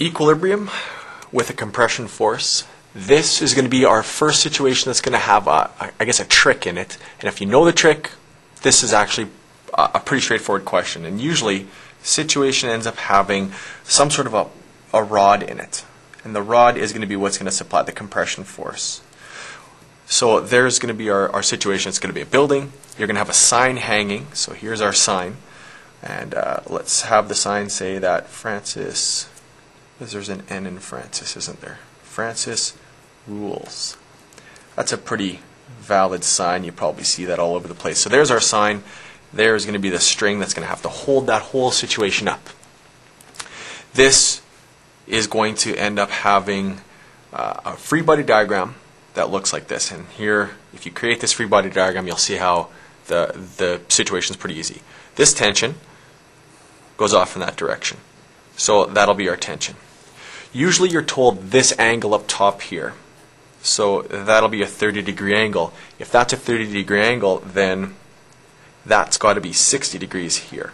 equilibrium with a compression force. This is going to be our first situation that's going to have, I guess, a trick in it. And if you know the trick, this is actually a pretty straightforward question. And usually, the situation ends up having some sort of a rod in it. And the rod is going to be what's going to supply the compression force. So there's going to be our situation. It's going to be a building. You're going to have a sign hanging. So here's our sign. And let's have the sign say that Francis, because there's an N in Francis, isn't there? Francis rules. That's a pretty valid sign. You probably see that all over the place. So there's our sign. There's going to be the string that's going to have to hold that whole situation up. This is going to end up having a free body diagram that looks like this. And here, if you create this free body diagram, you'll see how the situation is pretty easy. This tension goes off in that direction. So that'll be our tension. Usually you're told this angle up top here. So that'll be a 30-degree angle. If that's a 30-degree angle, then that's got to be 60 degrees here.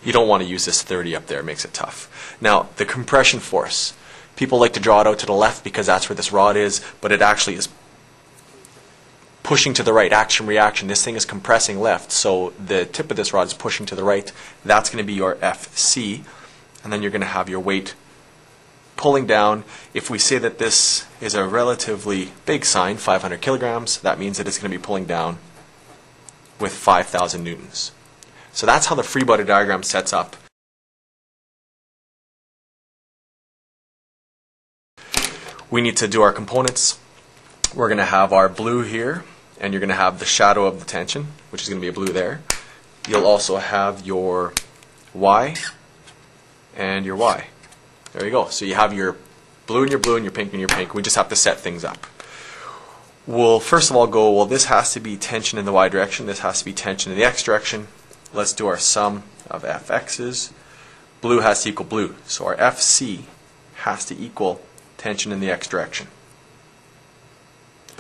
You don't want to use this 30 up there. It makes it tough. Now, the compression force. People like to draw it out to the left because that's where this rod is, but it actually is pushing to the right, action-reaction. This thing is compressing left, so the tip of this rod is pushing to the right. That's going to be your FC, and then you're going to have your weight pulling down. If we say that this is a relatively big sign, 500 kilograms, that means that it's going to be pulling down with 5,000 newtons. So that's how the free body diagram sets up. We need to do our components. We're going to have our blue here, and you're going to have the shadow of the tension, which is going to be a blue there. You'll also have your Y and your Y. There you go. So you have your blue and your blue and your pink and your pink. We just have to set things up. We'll first of all go, well, this has to be tension in the Y direction. This has to be tension in the X direction. Let's do our sum of Fx's. Blue has to equal blue. So our Fc has to equal tension in the X direction.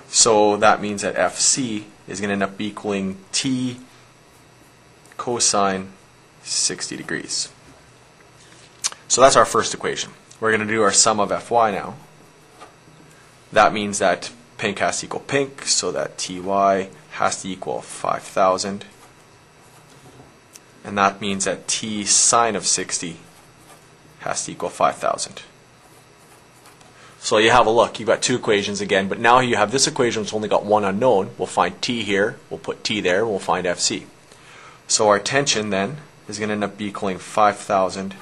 So that means that Fc is going to end up equaling T cosine 60 degrees. So that's our first equation. We're going to do our sum of Fy now. That means that pink has to equal pink, so that Ty has to equal 5,000. And that means that T sine of 60 has to equal 5,000. So you have a look. You've got two equations again, but now you have this equation which only got one unknown. We'll find T here, we'll put T there, and we'll find Fc. So our tension then is going to end up equaling 5,000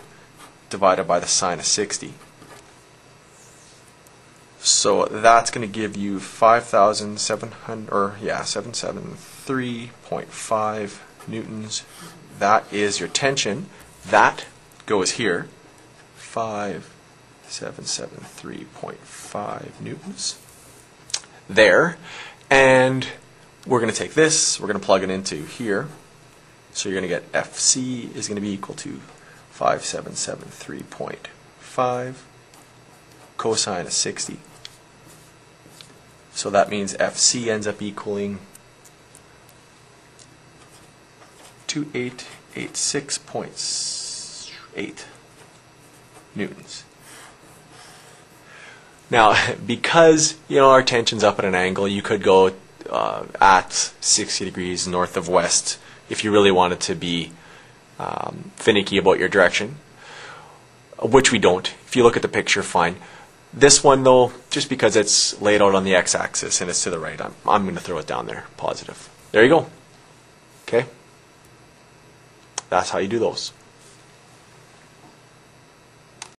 divided by the sine of 60. So that's going to give you 773.5 newtons. That is your tension. That goes here. 773.5 newtons there, and we're going to take this, we're going to plug it into here, so you're going to get Fc is going to be equal to 5773.5 cosine of 60. So that means Fc ends up equaling 2886.8 newtons. Now, because our tension's up at an angle, you could go at 60 degrees north of west if you really wanted to be finicky about your direction, which we don't. If you look at the picture, fine. This one, though, just because it's laid out on the x-axis and it's to the right, I'm going to throw it down there, positive. There you go. Okay? That's how you do those.